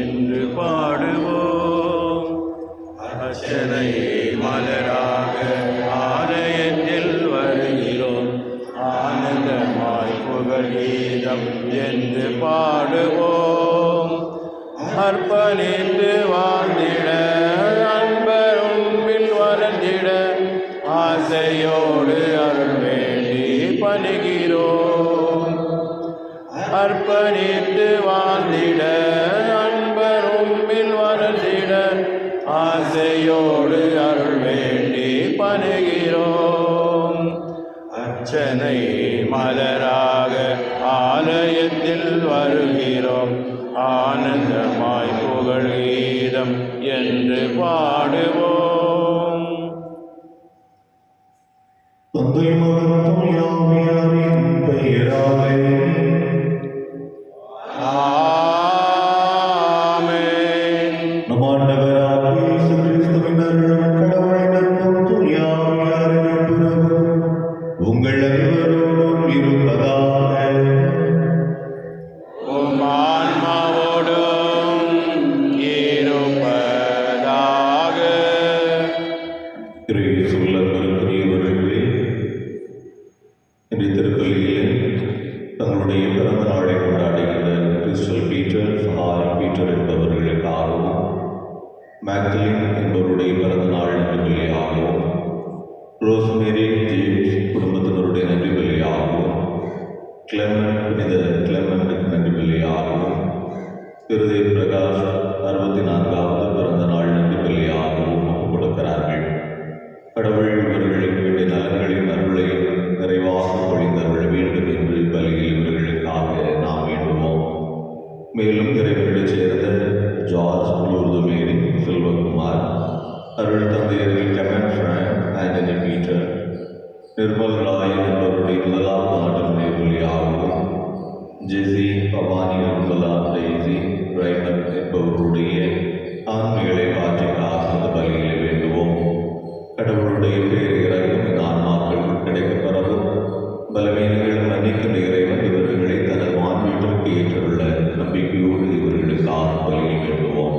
என்று பாடுவோம். அர்ச்சனையே மலராக ஆலயத்தில் வருகிறோம். ஆனந்தமாய் புகழ் கீதம் என்று பாடுவோம். அர்ப்பணித்து வாழ்ந்திட அன்பரும் வளர்ந்திட ஆசையோடு அருள் வேண்டி பணிகிறோம். அர்ப்பணித்து வாழ்ந்திட அன்பரும் வளர்ந்திட ஆசையோடு அருள் வேண்டி பணிகிறோம். அர்ச்சனை மலராக ஆலயத்தில் வருகிறோம். ஆனந்தமாய் புகழ் கீதம் என்று பாடுவோம். தந்தை மகன் தூய ஆவியாரின் பெயராலே ஆமென். நம் ஆண்டவராகிய இயேசு கிறிஸ்துவின் அருளும் கடவுளின் அன்பும் தூய ஆவியாரின் நட்புறவும் உங்கள் அனைவரோடும் இருப்பதாக. உம் ஆன்மாவோடும் இருப்பதாக. இயேசுவில் அன்புக்குரியவர்களே, இன்றைய திருப்பலியிலே தங்களுடைய பிறந்த நாளை கொண்டாடுகின்ற கிறிஸ்டல் பீட்டர், ஹாரி பீட்டர் என்பவர்களுக்காகவும், மேக்தலின் என்பவருடைய பிறந்த நாள் நன்றி பலியாகவும், ரோஸ்மேரி ஜேம்ஸ் குடும்பத்தினருடைய நன்றி பலியாகவும், புனித கிளெமென்ட் நன்றி பலியாகவும், திருதே பிரகாஷ் 64வது பிறந்த நாள் நன்றி பலியாகவும் ஒப்புக் கொடுக்கிறார்கள். கடவுள் இவர்களுக்கு வேண்டிய நலன்களின் அருளை நிறைவாக பொழிந்தருள வேண்டும் என்று பலியில் இவர்களுக்காக நாம் வேண்டுவோம். மேலும் இறைவர்கள் சேர்ந்த ஜார்ஜ் லூர்துமேரி செல்வகுமார், அருள் தந்தையர்கள் கெமன் ஃப்ராங்க், ஆண்டனி பீட்டர், நிர்மல் ராய் என்பவருடைய முதலாம் ஆண்டு நினைவுகளியாகவும், ஜெசி பவானி நிர்மலா டெய்சி ரைமன் என்பவருடைய ஆண்மைகளை மாற்றிக்காக அந்த பலியிலே வேண்டுவோம். கடவுளுடைய பேர் இறங்கும் இந்த ஆன்மாக்கள் கிடைக்கப்பெறவும் பலவீனங்கள் மன்னிக்கின்ற இறைவன் இவர்களை தனது மாண்பீட்டிற்கு ஏற்றுள்ள நம்பிக்கையோடு இவர்களுக்காக பலியை வேண்டுவோம்.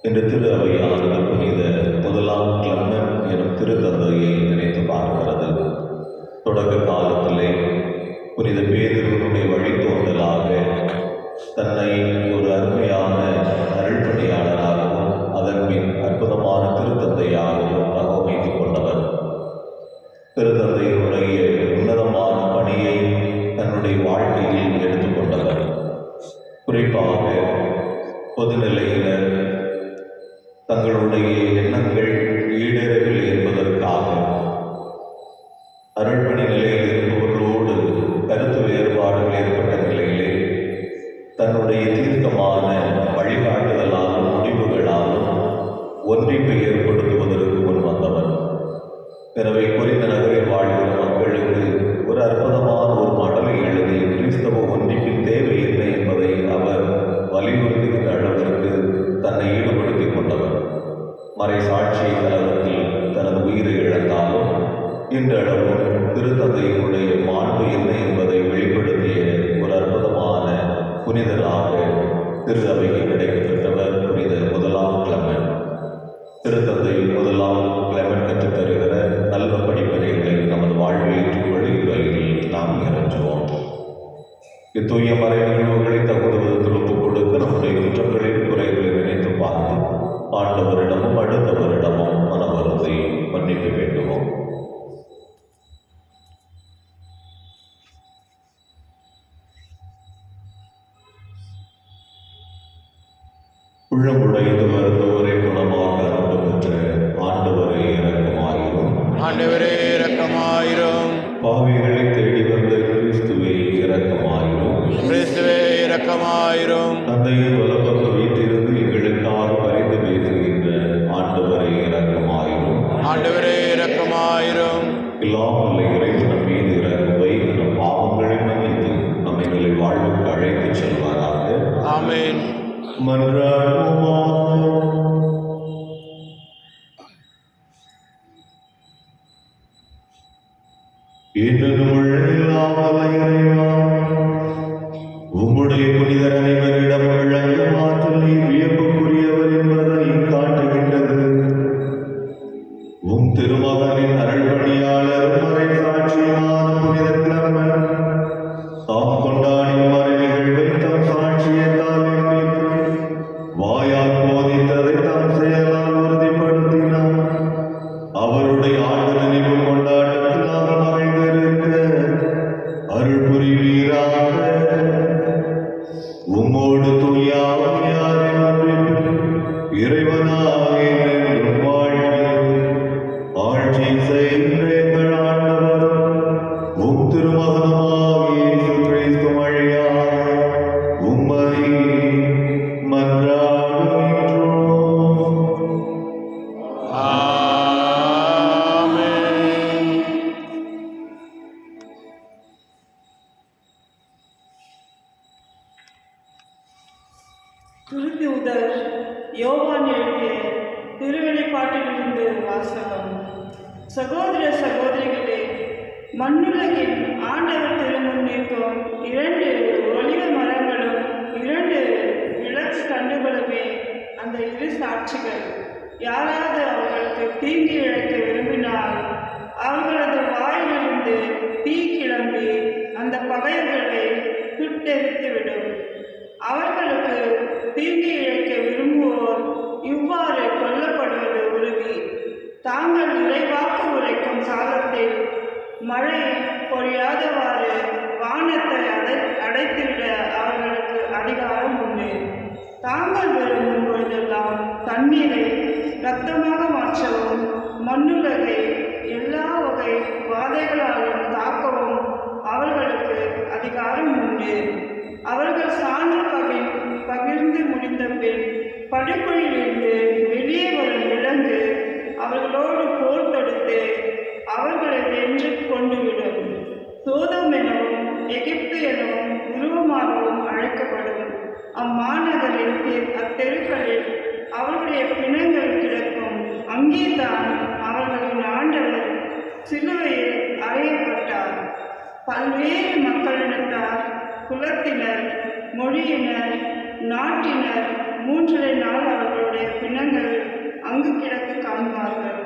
என்ற திரு அவையானது புனித முதலாம் கிளெமென்ட் எனும் திருத்தந்தையை நினைத்து பார்க்கிறது. தொடக்க காலத்திலே புனித பேதுருவினுடைய வழித்தோன்றலாக தன்னை ஒரு அருமையான அருள்பணியாளராகவும் அதன் பின் அற்புதமான திருத்தந்தையாகவும் தகவமைத்துக் கொண்டவர். திருத்தந்தையினுடைய உன்னதமான பணியை தன்னுடைய வாழ்க்கையில் எடுத்துக்கொண்டவர். குறிப்பாக பொதுநிலையினர் தங்களுடைய எண்ணங்கள் ஈடேறவில்லை என்பதற்காக அருள்பணி நிலையில் இருப்பவர்களோடு கருத்து வேறுபாடுகள் ஏற்பட்ட நிலையிலே தன்னுடைய தீர்க்கமான வழிகாட்டுதலாலும் முடிவுகளாலும் ஒன்றிப்பை ஏற்படுத்துவதற்கு முன் வந்தவர். எனவே குறித்த நகரில் வாழ்கிற மக்களுக்கு ஒரு அற்புதமான ஒரு மடலை எழுதி கிறிஸ்தவ ஒன்றிப்பின் தேவை என்ன என்பதை அவர் வலியுறுத்துகின்ற அளவிற்கு தன்னை ஈடுபடுத்திக் கொண்டவர். மறை சாட்சி கலகத்தில் தனது உயிரை இழந்தாலும் இன்றளவும் திருத்தந்தையினுடைய மாண்பு என்ன என்பதை வெளிப்படுத்திய ஒரு அற்புதமான புனிதராக திரு அவைக்கு கிடைக்கப்பெற்றவர் புனித முதலாம் கிளெமென்ட். திருத்தந்தை முதலாம் கிளெமென்ட் கற்றுத் தருகிற நல்ல படிப்பினைகளை நமது வாழ்வில் ஏற்றுக்கொள்ளி வழியில் நாம் இறங்குவோம். இத்தூய மறை நிகழ்வுகளை தகுந்த விதத்தில் ஒப்புக் கொடுக்க நம்முடைய குற்றங்களின் குறைகளை நினைத்து பார்த்து ஆண்டவரிடமும் அடுத்தவரிடமும் மனவருந்தை மன்னிப்பு வேண்டுவோம். உள்ளமுடைந்து வருந்தோரை குணமாக அன்பு பெற்ற ஆண்டவரை இரக்கமாயிரும். ஆண்டவரே இரக்கமாயிரும். பாவிகளை தேடி வந்த கிறிஸ்துவை இரக்கமாயிரும். கிறிஸ்துவே இரக்கமாயிரும். தந்தையின் வலப்பக்க வீட்டிலிருந்து எங்களுக்காக பரிந்து பேசுகின்ற ஆண்டவரை இரக்கமாயிரும். ஆண்டவரே இரக்கமாயிரும். எல்லாம் வல்ல இறைவன் நம் மீது இறங்கும் வைத்து நம் பாவங்களை மன்னித்து நம்மை நிலை வாழ்வுக்கு அழைத்துச் செல்வாராக. ஆமென். மன்றாடுவோமாக. என்றும் உள்ள இல்லாமல் இறைவா, திருத்தூதர் யோவான் எழுதிய திருவெளிப்பாட்டிலிருந்து வாசகம். சகோதர சகோதரிகளே, மண்ணுலகின் ஆண்டவர் திருமுன் நிற்கும் 2 ஒலிவ மரங்களும் 2 விளக்கு கண்டுகளுமே அந்த 2 சாட்சிகள். யாராவது அவர்களுக்கு தீங்கு இழைக்க விரும்பினால் அவர்களது வாயிலிருந்து தீ கிளம்பி அந்த பகைவர்களை சுட்டெரித்துவிடும். அவர்களுக்கு தீங்கு இழைக்க விரும்புவோர் இவ்வாறு கொல்லப்படுவது உறுதி. தாங்கள் இறைவாக்கு உரைக்கும் காலத்தில் மழை பொழியாதவாறு வானத்தை அடைத்துவிட அவர்களுக்கு அதிகாரம் உண்டு. தாங்கள் விரும்பும் பொழுதெல்லாம் தண்ணீரை இரத்தமாக மாற்றவும் மண்ணுலகை எல்லா வகை வாதைகளாலும் தாக்கவும் அவர்களுக்கு அதிகாரம் உண்டு. அவர்கள் சான்று பகிர்ந்து முடிந்த பின் படுகொலியிலிருந்து வெளியே வரும் விலங்கு அவர்களோடு போர் தொடுத்து அவர்களை வென்று கொண்டுவிடும். சோதோம் எனவும் எகிப்து எனவும் உருவமாகவும் அழைக்கப்படும் அம்மாநகரின் அத்தெருக்களில் அவர்களுடைய பிணங்கள் கிடக்கும். அங்கேதான் அவர்களின் ஆண்டவர் சிலுவையில் அறையப்பட்டார். பல்வேறு மக்களினத்தார், குலத்தினர், மொழியினர், நாட்டினர் 3 நாள் அவர்களுடைய பிணங்கள் அங்கு கிடக்க காண்பார்கள்.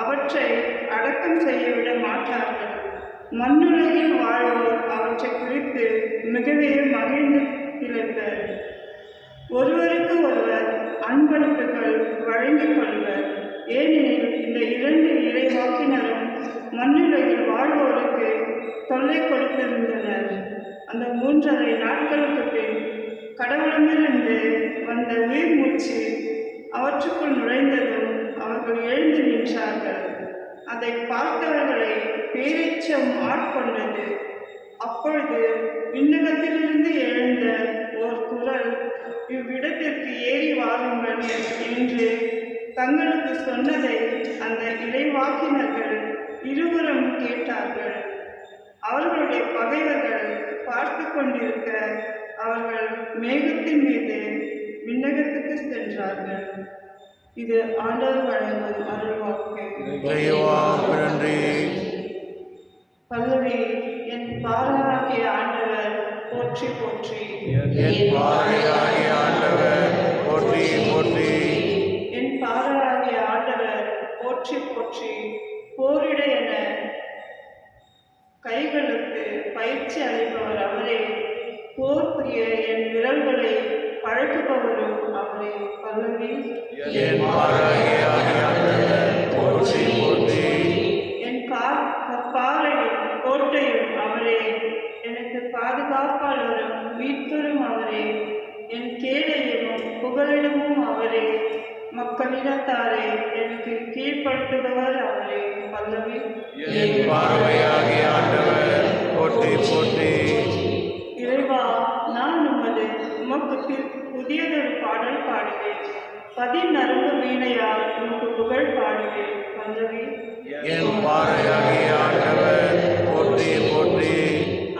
அவற்றை அடக்கம் செய்யவிட மாட்டார்கள். மண்ணுலகில் வாழ்வோர் அவற்றை குறித்து மிகவே மகிழ்ந்து திளைப்பர். ஒருவருக்கு ஒருவர் அன்பளிப்புகள் வழங்கிக் கொள்வர். ஏனெனில் இந்த 2 இறைவாக்கினரும் மண்ணுலகில் வாழ்வோருக்கு தொல்லை கொடுத்திருந்தனர். அந்த 3½ நாட்களுக்கு பின் கடவுளமிருந்து வந்த உயிர் மூச்சு அவற்றுக்குள் நுழைந்ததும் அவர்கள் எழுந்து நின்றார்கள். அதை பார்த்தவர்களை பேரீச்சம் ஆட்கொண்டது. அப்பொழுது விண்ணகத்திலிருந்து எழுந்த ஓர் குரல், இவ்விடத்திற்கு ஏறி வாருங்கள் என்று தங்களுக்கு சொன்னதை அந்த இறைவாக்கினர்கள் இருவரும் கேட்டார்கள். அவர்களுடைய பகைவர்கள் பார்த்து கொண்டிருக்க அவர்கள் மேகத்தின் மீது விண்ணகத்துக்கு சென்றார்கள். இது ஆண்டவர் வழங்கும் அருள்வாக்கு. பல்லவி. என் பாறையாகிய ஆண்டவர் போற்றி போற்றி. என் பாறையாகிய ஆண்டவர் போற்றி போற்றி. என் பாறையாகிய ஆண்டவர் போற்றி போற்றி. போரிட என கைகளுக்கு பயிற்சி அளிப்பவர் அவரே. போர் புரிய என் விரல்களை பழக்குபவரும் அவரே. பல்லவி. என் பாறையாகிய ஆண்டவர் போற்றி போற்றி. என் கற்பாறையும் கோட்டையும் அவரே. எனக்கு பாதுகாப்பாளரும் மீட்பரும் அவரே. என் கேடயமும் புகலிடமும் அவரே. மக்களிடத்தாரே எனக்கு கீழ்ப்படுத்துபவர் அவரே. பல்லவி. என் பார்வையாகிய ஆண்டவர் போற்றி போற்றி. இறைவா, நான் உமக்கு புதியதொரு பாடல் பாடுவேன். 10 நரம்பு வீணையால் உமக்கு புகழ் பாடுவேன். பல்லவி. என் பாறையாகிய ஆண்டவர் போற்றி போற்றி.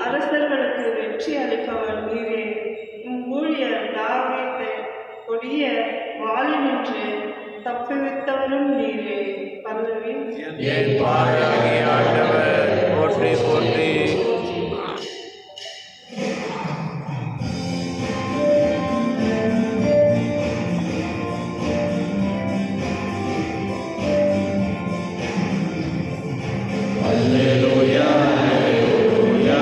அரசர்களுக்கு வெற்றி அளிப்பவர் நீரே. ஊழியர் தாவீதை கொடிய வாளினின்று தப்புவித்தவரும் நீரே. பல்லவி. என் பாறையாகிய ஆண்டவர் போற்றி போற்றி. Alleluia, alleluia,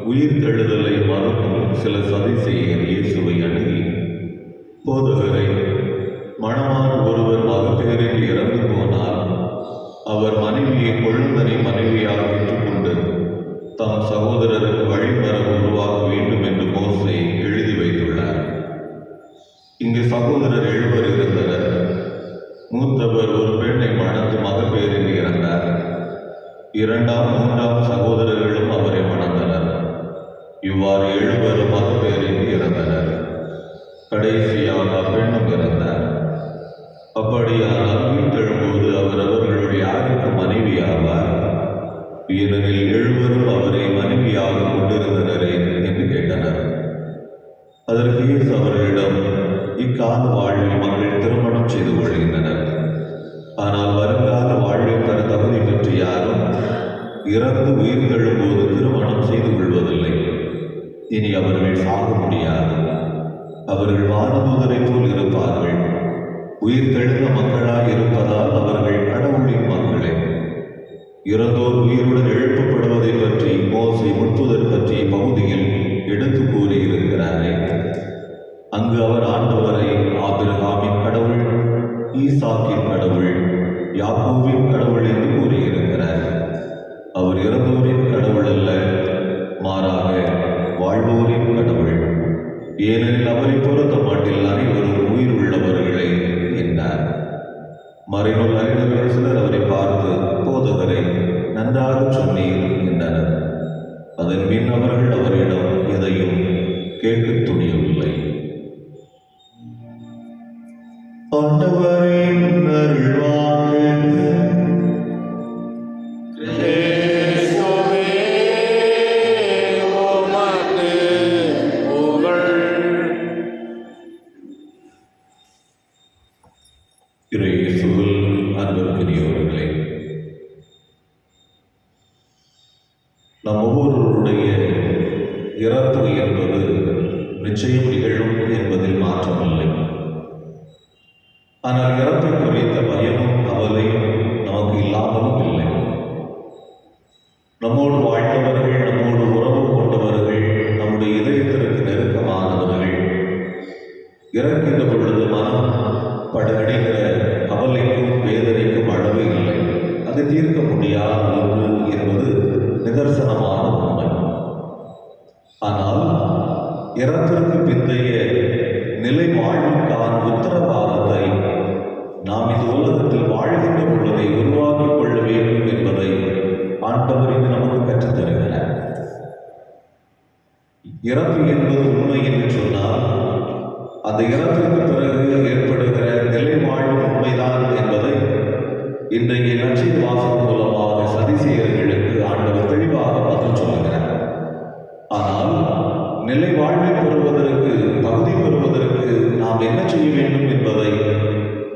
உயிர்த்தெழுதலை மறுக்கும் சில சதிசெயர் இயேசுவை அணுகி, போதகரை, மணவான் ஒருவர் மகப்பேறில் இறந்து போனால் அவர் மனைவியை கொழுந்தனை மனைவியாக ஏற்றுக்கொண்டு தம் சகோதரருக்கு வழிமரபு உருவாக்க வேண்டும் என்று மோசே எழுதி வைத்துள்ளார். இங்கு சகோதரர் 7 இருந்தனர். மூத்தவர் ஒரு பெண்ணை மணந்து மகப்பேறில் இறந்தார். 2ஆம் 3ஆம் சகோதரர்களும் அவரை மணந்தனர். இவ்வாறு 7 மகப்பேறில் இறந்தனர். கடைசியாக பெண்ணும் இறந்தார். அப்படியானால் மீட்டெழும்போது அவர் அவர்களுடைய யாருக்கு மனைவியாவார்? ஏனெனில் 7 அவரை மனைவியாக கொண்டிருந்தனரே என்று கேட்டனர். அதற்கு இயேசு அவர்களிடம், இக்கால வாழ்வில் மக்கள் திருமணம் செய்து கொள்கின்றனர். ஆனால் வருங்கால வாழ்வில் தர தகுதி பெற்று யாரும் இறந்து உயிர்த்தெழும்போது திருமணம் செய்து கொள்வதில்லை. இனி அவர்கள் சாக முடியாது. அவர்கள் வானதூதரை போல் இருப்பார்கள். உயிர்த்தெழுந்த மக்களாய் இருப்பதால் அவர்கள் கடவுளின் மக்களே. இறந்தோர் உயிருடன் எழுப்பப்படுவதை பற்றி மோசே முற்புதர் பற்றிய பகுதியில் எடுத்து கூறியிருக்கிறாரே. அங்கு அவர் ஆண்டவரை ஆபிரகாமின் கடவுள், ஈசாக்கின் கடவுள், யாக்கோபின் கடவுள் என்று கூறியிருக்கிறார். அவர் இறந்தோரின் கடவுள் அல்ல, மாறாக வாழ்வோரின் கடவுள். ஏனெனில் அவரை பொறுத்த மாட்டில் அனைவரும் உயிர் உள்ளவர்களே என்றார். மறைநூல் அறிஞர்கள் சிலர் அவரை பார்த்து, போதகரை, நன்றாக சொன்னீர் என்றனர். அதன் பின் அவர்கள் அவரிடம் எதையும் கேட்க துணியவில்லை. ஆண்டவரின் அருள்வாக்கு. இயேசுவே, உமக்கு புகழ். இறை இயேசுவில் அன்பிற்குரியவர்களே, நம் ஒவ்வொருவருடைய இறப்பு என்பது நிச்சயம் நிகழும் என்பதில் மாற்றமில்லை. ஆனால் இறப்பை குறித்த பயமும் கவலையும் நமக்கு இல்லாமலும் இல்லை. நம்மோடு வாழ்ந்தவர்கள், நம்மோடு உறவு கொண்டவர்கள், நம்முடைய இதயத்திற்கு நெருக்கமானவர்கள் இறக்கின்ற பொழுது மனம் படுகிற கவலைக்கும் வேதனைக்கும் அளவு இல்லை. அதை தீர்க்க முடியாத ஒன்று என்பது நிதர்சனமான உண்மை. ஆனால் இறப்பிற்கு பிந்தைய நிலை வாழ்வுக்கான உத்தரவாதத்தை நாம் இந்த உலகத்தில் வாழ்கின்ற பொழுதை உருவாக்கிக் கொள்ள வேண்டும் என்பதை ஆண்டவர் இங்கு நமக்கு கற்றுத் தருகிறார். இறப்பு என்பது உண்மை என்று சொன்னால் அந்த இறப்பிற்கு பிறகு ஏற்படுகிற நிலை வாழ்வு உண்மைதான் என்பதை இன்றைய நற்செய்தி வாசகம் மூலமாக சதிசெயர்களுக்கு ஆண்டவர் தெளிவாக பதில் சொல்லுகிறார். ஆனால் நிலை வாழ்வை பெறுவதற்கு, தகுதி பெறுவதற்கு நாம் என்ன செய்ய வேண்டும் என்பதை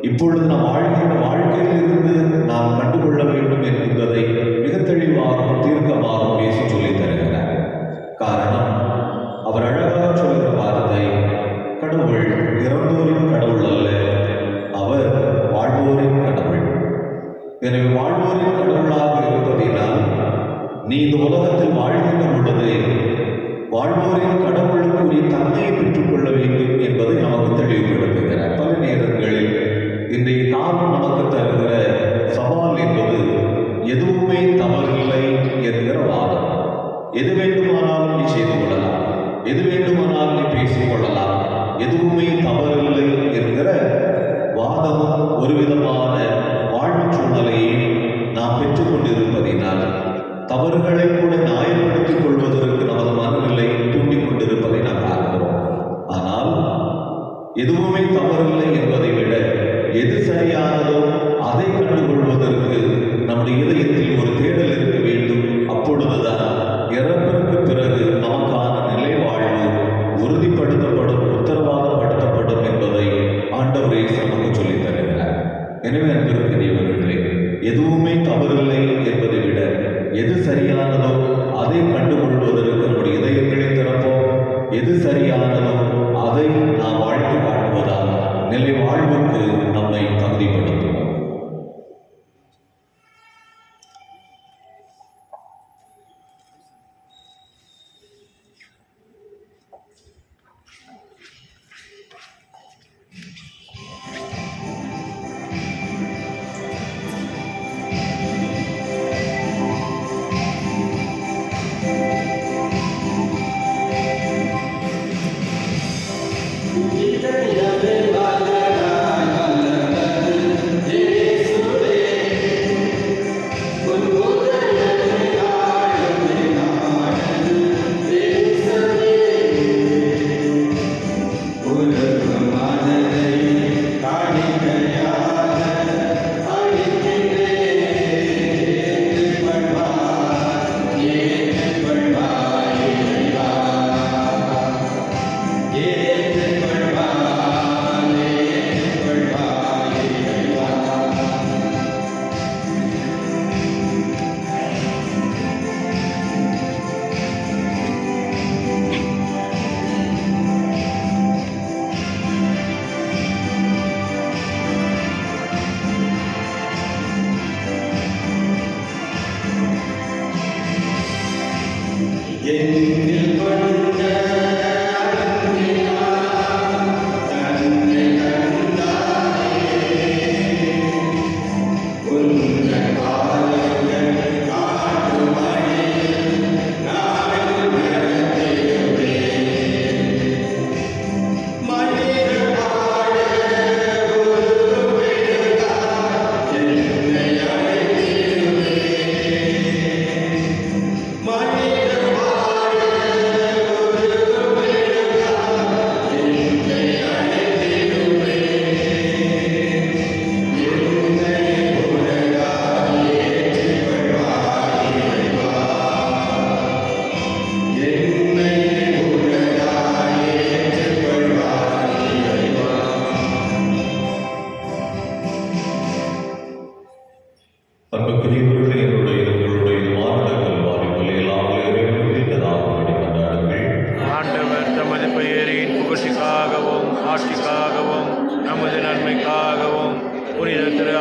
இப்பொழுது நாம் வாழ்கின்ற வாழ்க்கையிலிருந்து நாம் கண்டுகொள்ள வேண்டும் என்பதை மிக தெளிவாகவும் தீர்க்கமாகவும் பேசி சொல்லித் தருகிறார். காரணம், அவர் அழகாக சொல்கிற வார்த்தை, கடவுள் இறந்தோரின் கடவுள் அல்ல, அவர் வாழ்வோரின் கடவுள். எனவே வாழ்வோரின் கடவுளாக இருப்பதினால் நீ இந்த உலகத்தில் வாழ்கின்ற பொழுது வாழ்வோரின் கடவுளுக்குரிய தன்மையை பெற்றுக்கொள்ள வேண்டும் என்பதை நமக்கு தெளிவுபடுத்துகிறார். பல நேரங்களில் இன்றைய காலம் நமக்கு தருகிற சவால் என்பது எதுவுமே தவறில்லை என்கிற வாதம். எது வேண்டுமானாலும் நீ செய்து கொள்ளலாம், எது வேண்டுமானாலும் நீ பேசிக் கொள்ளலாம், எதுவுமே தவறில்லை என்கிற வாதமும் ஒரு விதமான வாழ்வு சூழ்நிலையை நாம் பெற்றுக்கொண்டிருப்பதினால் தவறுகளை கூட நியாயப்படுத்திக் கொள்வதற்கு நமது மனநிலை தூண்டிக் கொண்டிருப்பதை நாம் பார்க்கிறோம். ஆனால் எதுவுமே தவறில்லை என்பதை விட எது சரியானதோ அதை கண்டுகொள்வதற்கு நம்முடைய இதயத்தில் ஒரு தேடல் இருக்க வேண்டும். அப்பொழுதுதான் இறப்பிற்கு பிறகு நமக்கான நிலை வாழ்வு உறுதிப்படுத்தப்படும், உத்தரவாதப்படுத்தப்படும் என்பதை ஆண்டவர் இயேசு நமக்கு சொல்லித் தருகிறார். எனவே அன்பிற்குரியவர்களே, எதுவுமே தவறில்லை என்பதை விட எது சரியானதோ அதை கண்டுகொள்வதற்கு நம்முடைய இதயங்களை திறப்போம். எது சரியானதோ அதை நாம் வாழ்த்து காட்டுவதால் நிலை வாழ்வுக்கு நம்மை தகுதிப்படுத்துவோம்.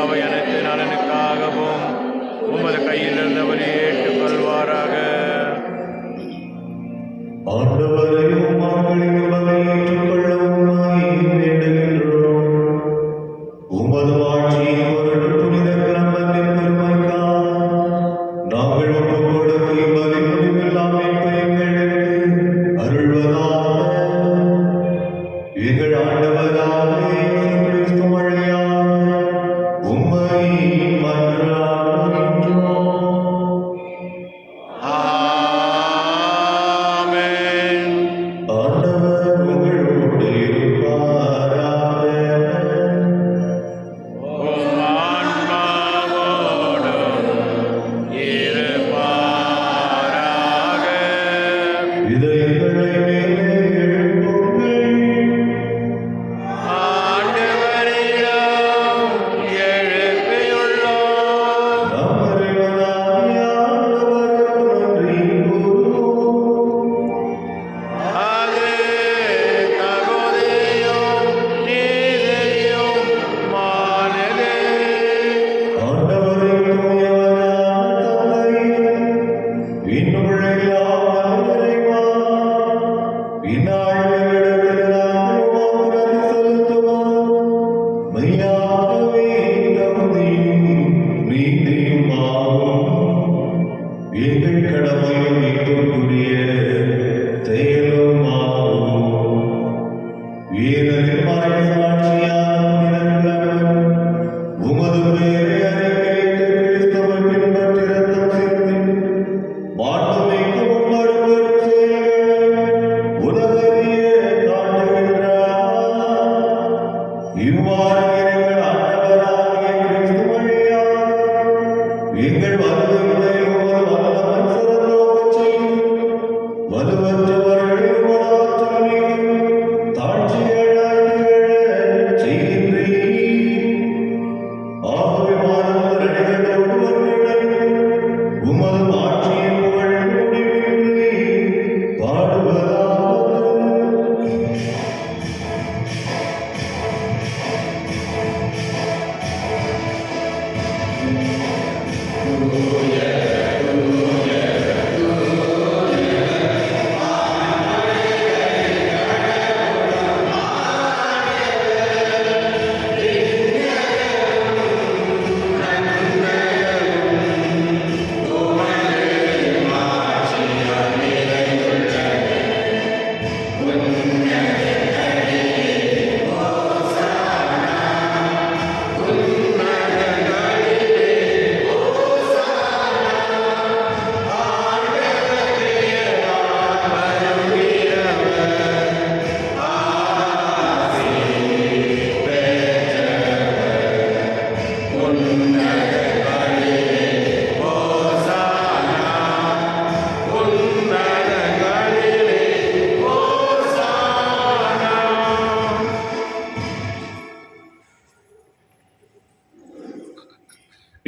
அவை அனைத்து நலனுக்காகவும் உமது கையிலிருந்து அவர் ஏற்றுக்கொள்வாராக. ஆண்டவரே, உம்மாக்களின் உணவை ஏற்றுக்கொள்ளவுமாய் வேண்டுகின்றோம். உமது ஆட்சியின் பொருட்டு புனித கிழமையின் பெருமைக்காக நாங்கள் ஒப்புக் கொடுக்கும் இவ்வகை முடிவில்லாத மீட்பை எங்களுக்கு அருள்வதாக. எங்கள் ஆண்டவராகிய இயேசு கிறிஸ்து வழியாக உம்மை மன்றாடுகின்றோம். ஆமென். ஆண்டவர் உங்களோடு இருப்பாராக. உம் ஆன்மாவோடும் இருப்பாராக. இதயங்களை மேலே எழுப்புங்கள். ஆண்டவரிடம் எழுப்பியுள்ளோம். நம் இறைவனாகிய ஆண்டவருக்கு நன்றி கூறுவோம். அது தகுதியும் நீதியும் மானதே. ஆண்டவரே, தூயவரான தந்தையே, விண்ணுலகெல்லாம் இறைவா, இந்நாளில் நாங்கள் உமக்கு நன்றி செலுத்துவோம். மெய்யாகவே தகுதியும் நீதியுமாகும். எங்கள் கடமையும் மீட்புக்குரிய செயலுமாகும். வீரரின் மறைசாட்சியான புனிதக்கிழமை உமது பெயரை அறிக்கையிட்டு கிறிஸ்துவை பின்பற்றி இரத்தம் சிந்தி மாண்புமிக்க உம்மருவரும் செயல்களை உலகறிய காட்டுகின்றார். இவ்வாறு எங்கள் ஆண்டவராகிய கிறிஸ்து வழியாக எங்கள் வலுவினை உமது வல்லமை சிறந்தோங்கச் செய்து வலுவற்றவர்களை உமது ஆற்றல் மிகு தாழ்ச்சிகளாய் திகழச் செய்கின்றீர். ஆகவே மாணவர் அனைவரோடு ஒன்றிணைந்து உமது ஆட்சியின் புகழ் முடிவின்றி பாடுவதாவது.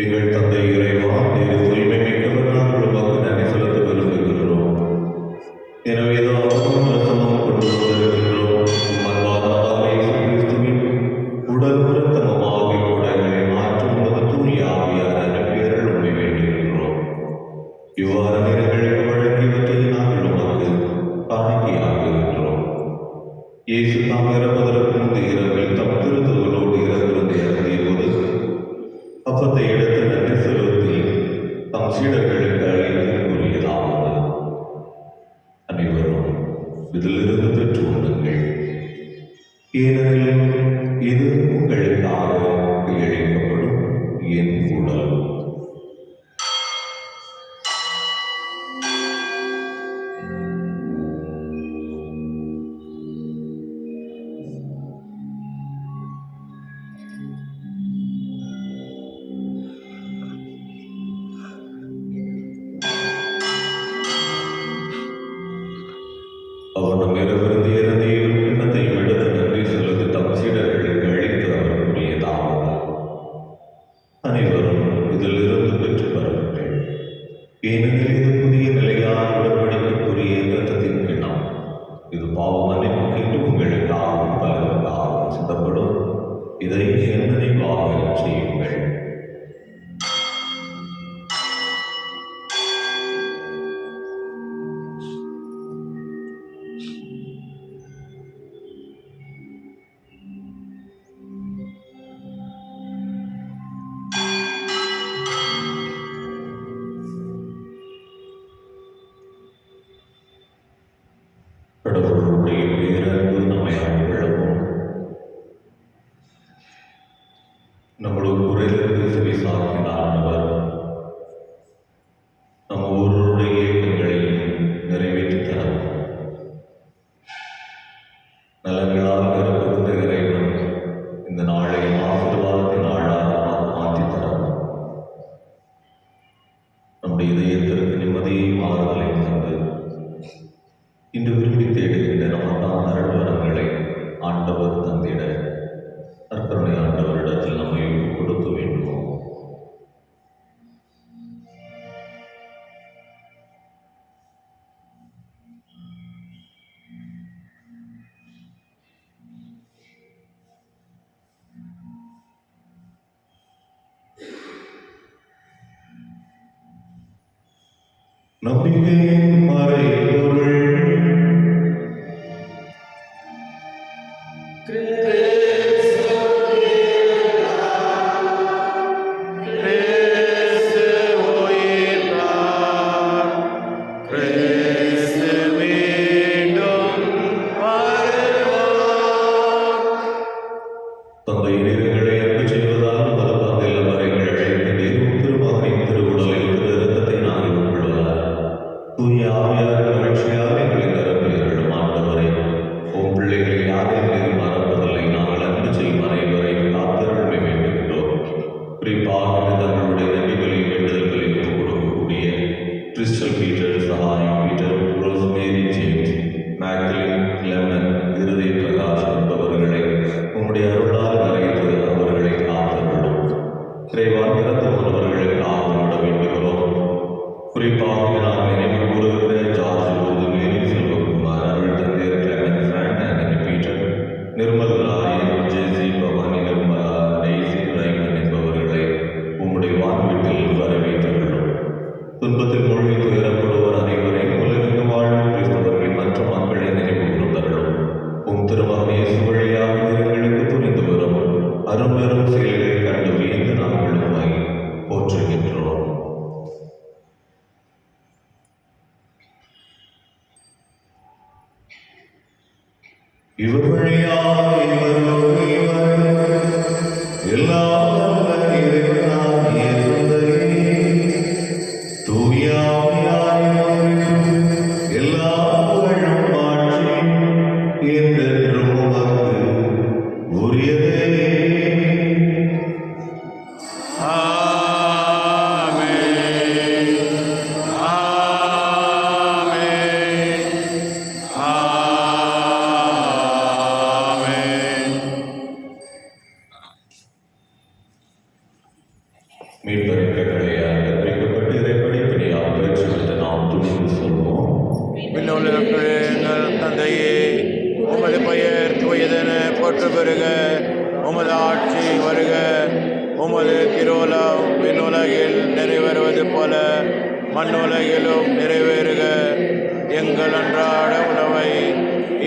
எங்கள் தந்தை இறைவா, நீர் தூய்மை மிக்கவர், நாங்கள் உமக்கு நன்றி செலுத்த விரும்புகின்றோம். எனவேதான் பிரசவம் கொண்டு வந்திருக்கின்றோம். உம்மன்பாதமாக இயேசு கிறிஸ்துவின் உடல் இரத்தமுமாகிய உடைகளை மாற்றும் உமது தூய ஆவியார் அனுப்பி அருளும்படி வேண்டுகின்றோம். இவ்வாறு நீர் எங்களுக்கு வழங்கியவற்றை நாங்கள் உமக்கு காணிக்கையாக்குகின்றோம். இயேசு தாம் இறப்பதற்கு முந்தைய இரவில் தம் திருத்தூதரோடு இறந்திருந்து இறங்கியபோது அப்பத்தை எடுத்து நன்றி செலுத்தி தம் சீடர்களுக்கு அளித்து கூறியதாவது: அனைவரும் இதிலிருந்து பெற்று உண்ணுங்கள். ஏனெனில் இது உங்களுக்காக கையளிக்கப்படும் என் உடல். அவனும் இரவிருந்து இறந்தையும் கிண்ணத்தையும் எடுத்து நன்றி செலுத்தி தம் சீடர்களுக்கு அளித்து அவர் கூறியதாவது: அனைவரும் இதிலிருந்து பெற்று பெறுங்கள். ஏனெனில் இது புதிய நிலையான உடன்படிக்கைக்குரிய இரத்தத்தின் கிண்ணம். இது பாவ மன்னிப்புக்கு என்று உங்களுக்காகவும் பலருக்காகவும் சித்தப்படும். இதை என் நினைவாக செய்யுங்கள். நம்முடைய குரலுக்கு செவிசாக்கின ஆண்டவர் நம்ம ஒவ்வொருடைய இயக்கங்களையும் நிறைவேற்றி தரவும் நலங்களால் நிரப்புகின்ற இறைவன் இந்த நாளை ஆசீர்வாதத்தின் நாளாக மாற்றி தரவும் நம்முடைய இதயத்திற்கு நிம்மதியை மாறுதலை தந்து இன்று விரும்பி தேடுகின்ற நமக்கான அருள் வரங்களை ஆண்டவர் தந்திட நற்கருணை ஆண்டவரிடத்தில் நம்மை கொடுத்து வேண்டுமோ. நம்பிக்கையின் மறைபொருள் கிறிஸ்து உயிர்த்தார், கிறிஸ்து மீண்டும் வருவார். தந்தை நீர்களை அன்பு செய்வதால் மதப்பாந்தில் வரைகள் அழைக்கின்றீர் திருமகனின் திருவுடலை இரத்தத்தை நாங்கள் உட்கொள்வதால் தூய ஆவியார் மகிழ்ச்சியாக எங்களை நிரப்புகிறோம். ஆண்டவரை உன் பிள்ளைகளை யாரையும் நீர் மறப்பதில்லை. நாங்கள் அன்பு செய்யும் அனைவரை காத்தருள்மை வேண்டுகின்றோம். குறிப்பாக தங்களுடைய நபிகளை வேண்டுதல்களை ஒப்புக் கொடுக்கக்கூடிய கிறிஸ்டல் பீட்டர், சகாயம் பீட்டர், ரோஸ்மேரி ஜேம்ஸ், மேக்லின், லெமன், இருதய பிரகாஷ் என்பவர்களை உம்முடைய அருளால் நிறைத்து அவர்களை காத்தருளும். இறைவான் இறந்துள்ளவர்களுக்காக விட வேண்டுகிறோம். குறிப்பாக நான் நினைவு கூறுகிற ஜார்ஜ் லூது, மேரி செல்வகுமார், அருள் தந்தையர் Clement, prank Antony Peter, Nirmal Rayan, ஜேசி, பவானி நிர்மலா, டெய்சி ரைமன் என்பவர்களை உம்முடைய வான்வீட்டில் வரவேற்றுள்ளோம். துன்பத்தில் மூழ்கி துயரப்படுவோர் அனைவரையும் உலகெங்கும் வாழும் கிறிஸ்தவர்கள் மற்றும் மக்களை நினைவு கூர்ந்தருளும். உம் திருமகன் இயேசு வழியாக எங்களுக்கு புரிந்து வரும் அரும்பெரும் செயல்களை கண்டு வியந்து நாங்கள் உம்மை போற்றுகின்றோம். இவர் வழியாக இவரோடு இவர் எல்லாம் வல்ல இறைவனாகிய தந்தையே, தூய ஆவியானவருக்கு எல்லா புகழும் மாட்சியும் என்றென்றும் உமக்கு உரியதே. ஆமென். ஆமென். ஆமென். மீட்பரின் கட்டளையால் கற்பிக்கப்பட்டு இறைப்படிப்பினையால் பயிற்சி பெற்ற நாம் துணிந்து சொல்வோம். விண்ணுலகில் எங்கள் தந்தையே, உமது பெயர் தூயதென போற்று பெறுக, உமது ஆட்சி வருக, உமது திருவுளம் விண்ணுலகில் நிறைவேறுவது போல மண்ணுலகிலும் நிறைவேறுக. எங்கள் அன்றாட உணவை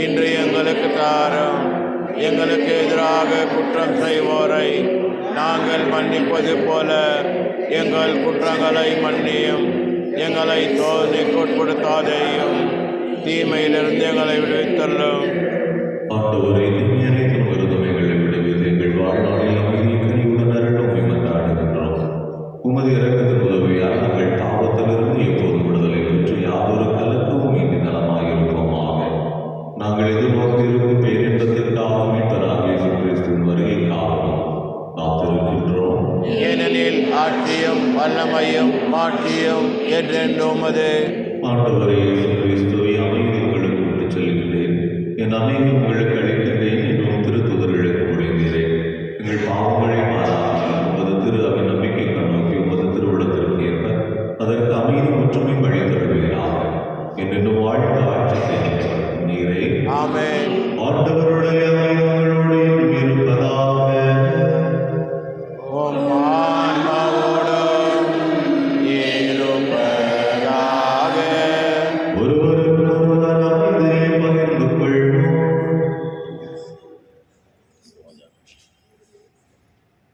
இன்று எங்களுக்கு தாரும். எங்களுக்கு எதிராக குற்றம் செய்வோரை நாங்கள் மன்னிப்பது போல எங்கள் குற்றங்களை மன்னியும். எங்களை சோதனைக்குட்படுத்தாதேயும், தீமையிலிருந்து எங்களை விடுவித்தள்ளும். ஆண்டவரே, தீமை அனைத்தும் விருதுமைகளை விடுவித்து எங்கள் வாழ்நாளில் அமைதியை கனிவுடன் அருளும் மன்றாடுகின்றோம். உமது இரக்கத்தின் உதவியால் நாங்கள் பாவத்திலிருந்து எப்போதும் விடுதலை பெற்று யாதொரு கலக்கமும் இன்றி நலமாயிருப்போமாக. நாங்கள் எதிர்நோக்கியிருக்கும் பேரின்பத்திற்காக மீட்பராகிய இயேசு கிறிஸ்துவின் வருகைக்காகவும் காத்திருக்கின்றோம். ஏனெனில் ஆட்சியும் வல்லமையும் மாட்சியும் என்றென்றும் உமது. ஆண்டவரே, இயேசு கிறிஸ்துவை அமைதி உங்களுக்கு விட்டுச் செல்கின்றேன், என் அமைதி உங்களுக்கு அளிக்கின்றேன் என்றும் திருத்துதர்களுக்கு மொழிகிறேன். எங்கள் பாவங்களை மாறாமல் உமது திரு அவை நம்பிக்கை கண்ணோக்கி உமது திருவுளத்திற்கு ஏற்ப அதற்கு அமைதி ஒற்றுமை வழி தருவீராக. என்னென்னும் வாழ்ந்து ஆட்சி செய்கின்றவர் நீரே. ஆமென். ஆண்டவருடைய அமைதிகளோடு இருப்பதாக. உம் ஆன்மாவோடும் இருப்பதாக. ஒருவருக்கொருவர் அமைதியை பகிர்ந்து கொள்வோம்.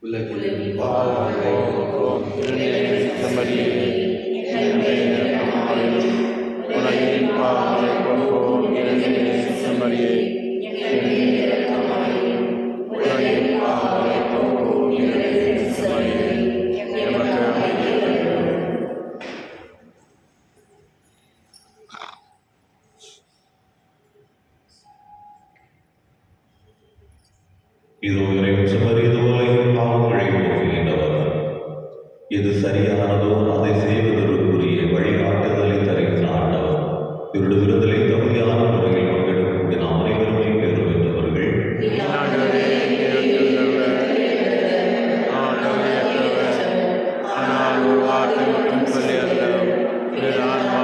உலகில் பாவங்களை போக்கும் திருநீரின் மரியே, உலகின் பாவங்களை போக்கும் திருநீரின் மரியே, உலகின் பாவங்களை போக்கும் இதோ இறைவன் இது உலகின் பாவங்களை போக்குகின்றவர். எது சரியானதோ அதை செய்வதற்குரிய வழிகாட்டுதலை தருகின்ற ஆண்டவர். இவருடைய விருதலை தகுதியான முறையில் பங்கெடுக்கக்கூடிய நாம் அனைவருமே பேர் பெற்றவர்கள். ஆனால் ஒரு வார்த்தை மட்டும் சொல்லி அல்ல ஆன்மா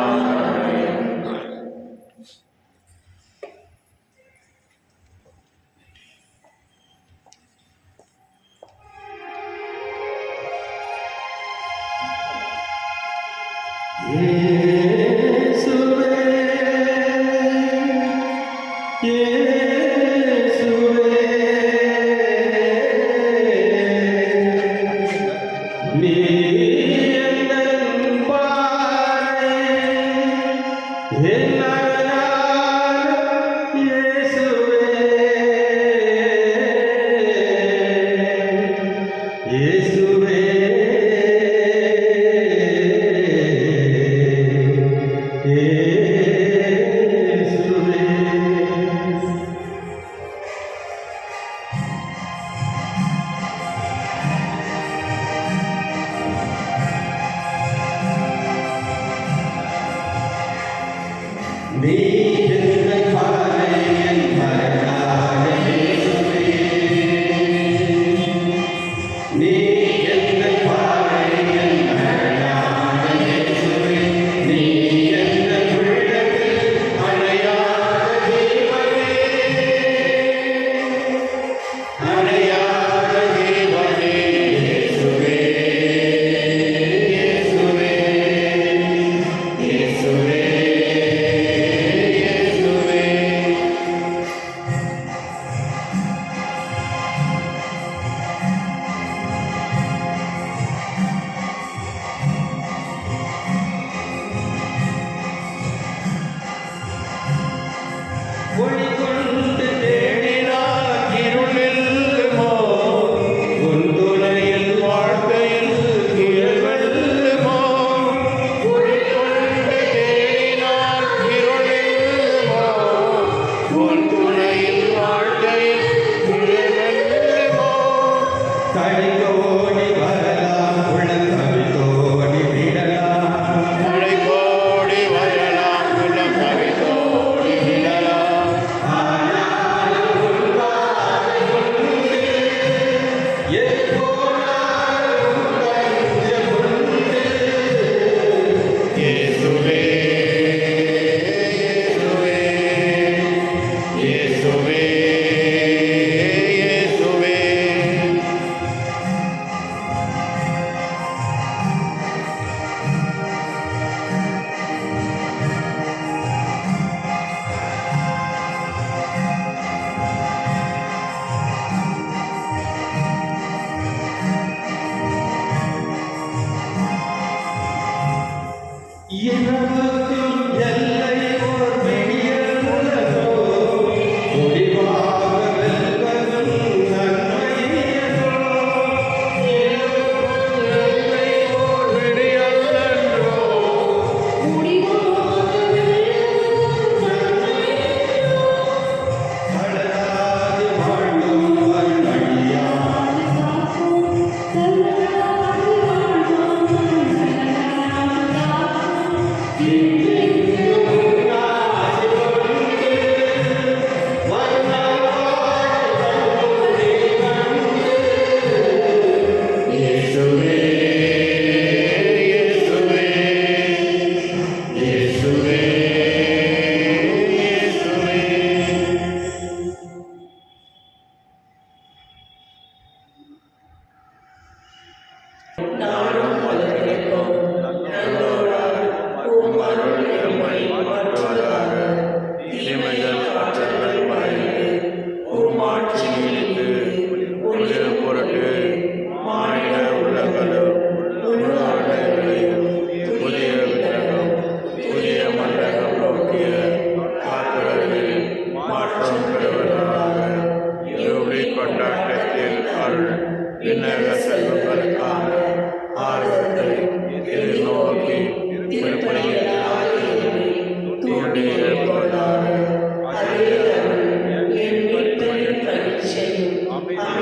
Amen.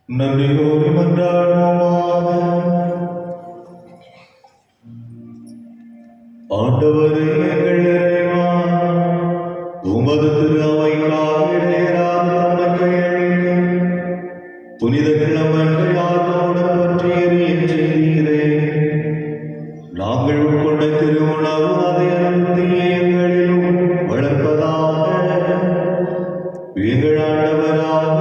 நன்றி கூறி மன்றாடுவோமாக. ஆண்டவரே எங்கள் இறைவா, உமது திரு அவைக்காக இடையராத தம்மை கையளிக்கும் புனித கிழமன்றை ஆர்வமுடன் பற்றி எறியச் செய்தீரே. நாங்கள் உட்கொண்ட திருவுணவு அதை அனுமதியே எங்களிலும் வளர்ப்பதாக எங்கள் ஆண்டவராக